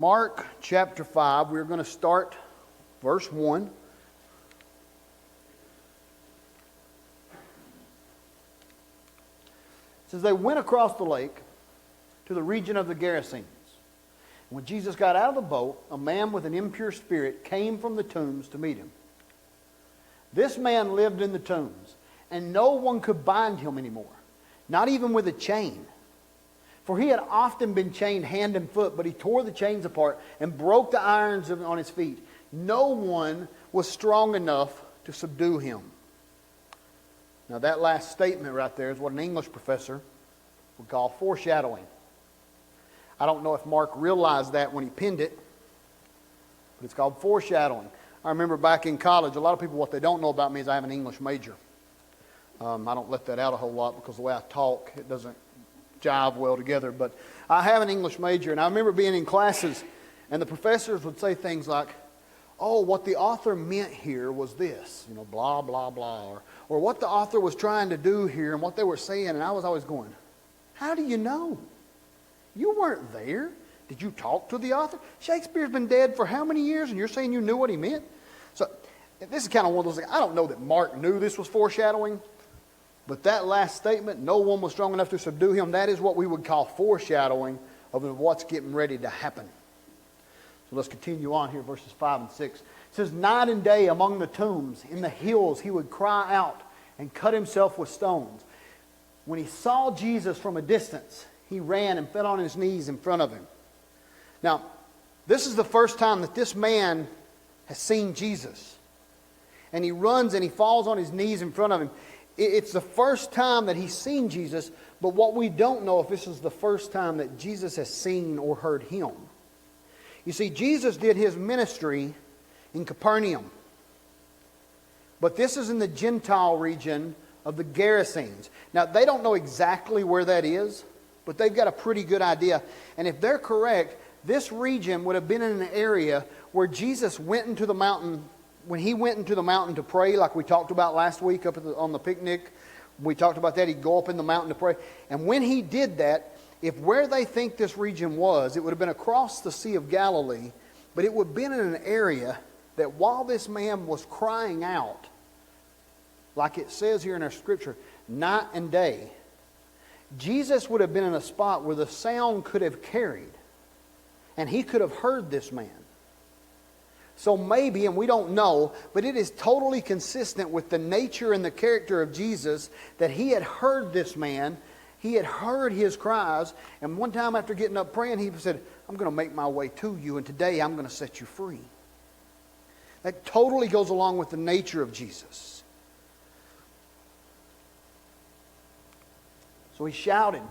Mark chapter 5, we're going to start verse 1. It says, they went across the lake to the region of the Gerasenes. When Jesus got out of the boat, a man with an impure spirit came from the tombs to meet him. This man lived in the tombs, and no one could bind him anymore, not even with a chain. For he had often been chained hand and foot, but he tore the chains apart and broke the irons on his feet. No one was strong enough to subdue him. Now that last statement right there is what an English professor would call foreshadowing. I don't know if Mark realized that when he penned it, but it's called foreshadowing. I remember back in college, a lot of people, what they don't know about me is I have an English major. I don't let that out a whole lot because the way I talk, it doesn't jive well together. But I have an English major, and I remember being in classes, and the professors would say things like, oh, what the author meant here was this, blah, blah, blah. Or what the author was trying to do here and what they were saying. And I was always going, how do you know? You weren't there. Did you talk to the author? Shakespeare's been dead for how many years, and you're saying you knew what he meant? So this is kind of one of those things. I don't know that Mark knew this was foreshadowing, but that last statement, no one was strong enough to subdue him, that is what we would call foreshadowing of what's getting ready to happen. So let's continue on here, verses 5 and 6. It says, night and day among the tombs, in the hills, he would cry out and cut himself with stones. When he saw Jesus from a distance, he ran and fell on his knees in front of him. Now, this is the first time that this man has seen Jesus. And he runs and he falls on his knees in front of him. It's the first time that he's seen Jesus, but what we don't know if this is the first time that Jesus has seen or heard him. You see, Jesus did his ministry in Capernaum. But this is in the Gentile region of the Gerasenes. Now, they don't know exactly where that is, but they've got a pretty good idea. And if they're correct, this region would have been in an area where Jesus went into the mountain. When he went into the mountain to pray, like we talked about last week up on the picnic, we talked about that. He'd go up in the mountain to pray. And when he did that, if where they think this region was, it would have been across the Sea of Galilee, but it would have been in an area that while this man was crying out, like it says here in our scripture, night and day, Jesus would have been in a spot where the sound could have carried, and he could have heard this man. So maybe, and we don't know, but it is totally consistent with the nature and the character of Jesus that he had heard this man, he had heard his cries, and one time after getting up praying, he said, I'm going to make my way to you, and today I'm going to set you free. That totally goes along with the nature of Jesus. So he shouted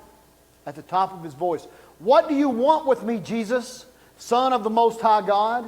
at the top of his voice, what do you want with me, Jesus, Son of the Most High God?